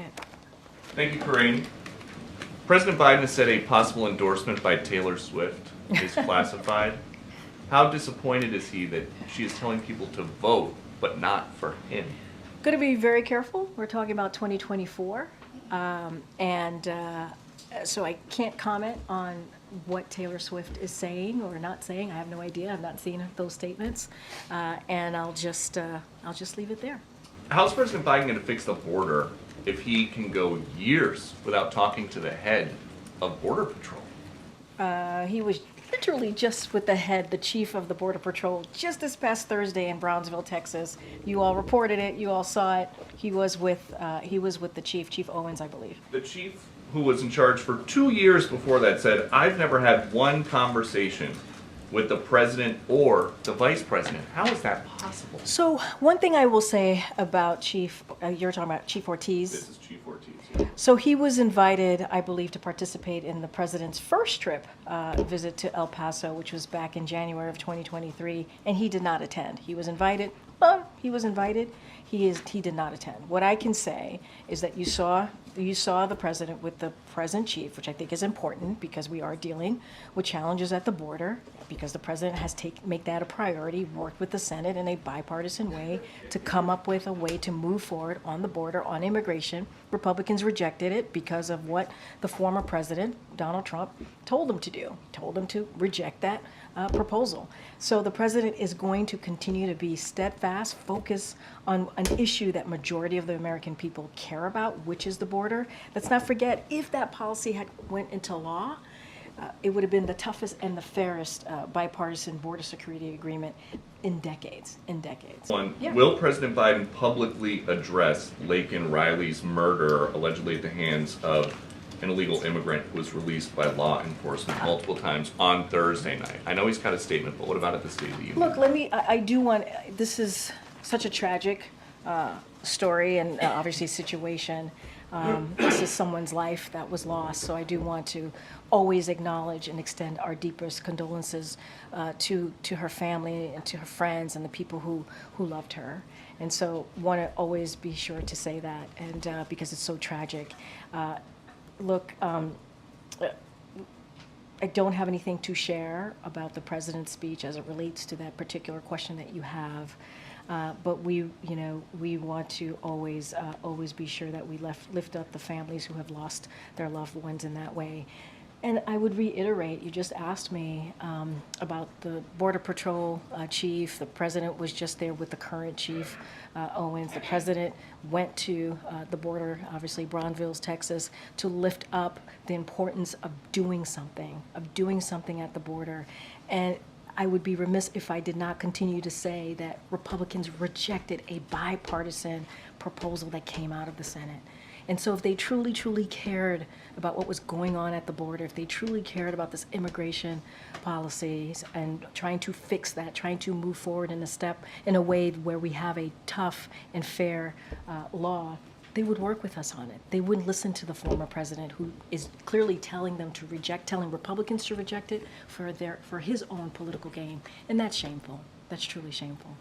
second. Thank you, Karine. President Biden has said a possible endorsement by Taylor Swift is classified. How disappointed is he that she is telling people to vote, but not for him? Going to be very careful. We're talking about 2024. So I can't comment on what Taylor Swift is saying or not saying. I have no idea. I've not seen those statements. And I'll just leave it there. How's President Biden going to fix the border if he can go years without talking to the head of Border Patrol? He was literally just with the chief of the Border Patrol, just this past Thursday in Brownsville, Texas. You all reported it. You all saw it. He was with the chief, Chief Owens, I believe. The chief, who was in charge for 2 years before that, said, "I've never had one conversation with the president or the vice president." How is that possible? So one thing I will say about Chief, you're talking about Chief Ortiz. This is Chief Ortiz. Yeah. So he was invited, I believe, to participate in the president's first trip visit to El Paso, which was back in January of 2023, and he did not attend. He was invited. He did not attend. What I can say is that you saw the president with the present chief, which I think is important because we are dealing with challenges at the border, because the president has make that a priority, worked with the Senate in a bipartisan way to come up with a way to move forward on the border, on immigration. Republicans rejected it because of what the former president, Donald Trump, told them to do, told them to reject that proposal. So the president is going to continue to be steadfast, focus on an issue that majority of the American people care about, which is the border. Let's not forget, if that policy had went into law, it would have been the toughest and the fairest bipartisan border security agreement in decades. One, Yeah. will President Biden publicly address Laken Riley's murder, allegedly at the hands of an illegal immigrant who was released by law enforcement multiple times on Thursday night? I know he's got a statement, but what about at the State of the Union? Look, this is such a tragic story and obviously situation. This is someone's life that was lost, so I do want to always acknowledge and extend our deepest condolences to her family and to her friends and the people who loved her. And so want to always be sure to say that, and because it's so tragic. Look, I don't have anything to share about the president's speech as it relates to that particular question that you have. But we want to always be sure that we lift up the families who have lost their loved ones in that way. And I would reiterate, you just asked me about the Border Patrol chief. The president was just there with the current chief, Owens. The president went to the border, obviously Brownsville, Texas, to lift up the importance of doing something at the border. And I would be remiss if I did not continue to say that Republicans rejected a bipartisan proposal that came out of the Senate. And so if they truly, truly cared about what was going on at the border, if they truly cared about this immigration policies and trying to fix that, trying to move forward in a way where we have a tough and fair law, they would work with us on it. They wouldn't listen to the former president, who is clearly telling Republicans to reject it for his own political gain. And that's shameful. That's truly shameful.